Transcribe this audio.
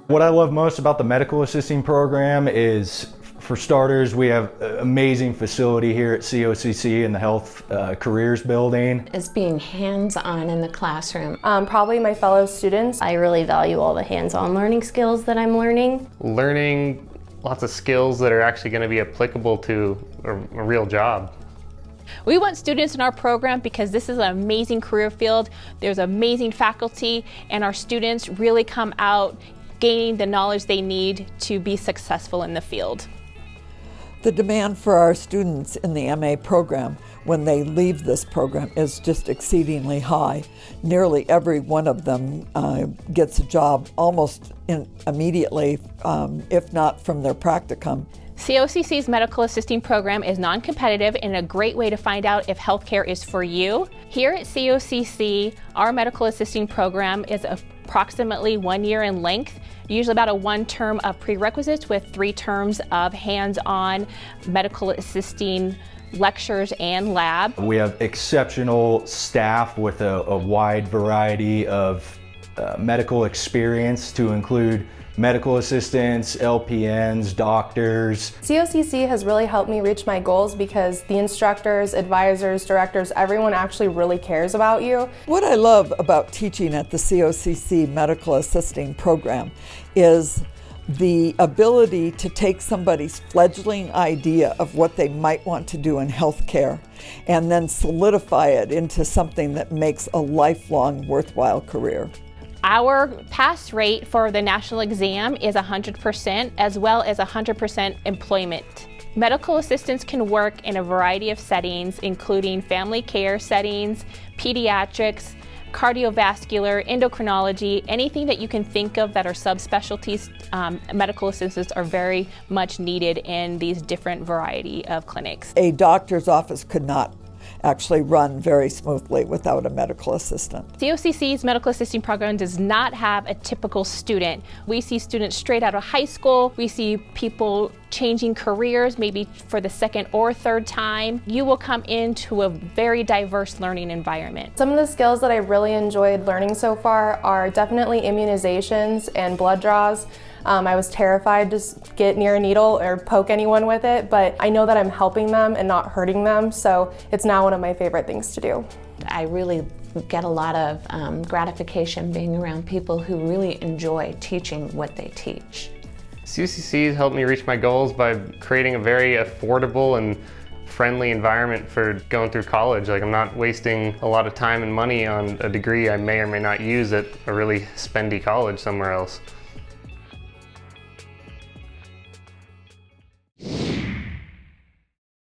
What I love most about the medical assisting program is, for starters, we have an amazing facility here at COCC in the Health Careers Building. Is being hands-on in the classroom. Probably my fellow students. I really value all the hands-on learning skills that I'm learning. Learning lots of skills that are actually going to be applicable to a real job. We want students in our program because this is an amazing career field. There's amazing faculty, and our students really come out gaining the knowledge they need to be successful in the field. The demand for our students in the MA program when they leave this program is just exceedingly high. Nearly every one of them gets a job almost immediately, if not from their practicum. COCC's medical assisting program is non-competitive and a great way to find out if healthcare is for you. Here at COCC, our medical assisting program is approximately 1 year in length, usually about a 1 term of prerequisites with 3 terms of hands-on medical assisting lectures and lab. We have exceptional staff with a wide variety of medical experience, to include medical assistants, LPNs, doctors. COCC has really helped me reach my goals because the instructors, advisors, directors, everyone actually really cares about you. What I love about teaching at the COCC Medical Assisting Program is the ability to take somebody's fledgling idea of what they might want to do in healthcare and then solidify it into something that makes a lifelong worthwhile career. Our pass rate for the national exam is 100%, as well as 100% employment. Medical assistants can work in a variety of settings, including family care settings, pediatrics, cardiovascular, endocrinology, anything that you can think of that are subspecialties. Medical assistants are very much needed in these different variety of clinics. A doctor's office could not actually run very smoothly without a medical assistant. COCC's medical assisting program does not have a typical student. We see students straight out of high school. We see people changing careers, maybe for the 2nd or 3rd time. You will come into a very diverse learning environment. Some of the skills that I really enjoyed learning so far are definitely immunizations and blood draws. I was terrified to get near a needle or poke anyone with it, but I know that I'm helping them and not hurting them, so it's now one of my favorite things to do. I really get a lot of gratification being around people who really enjoy teaching what they teach. COCC has helped me reach my goals by creating a very affordable and friendly environment for going through college. Like, I'm not wasting a lot of time and money on a degree I may or may not use at a really spendy college somewhere else.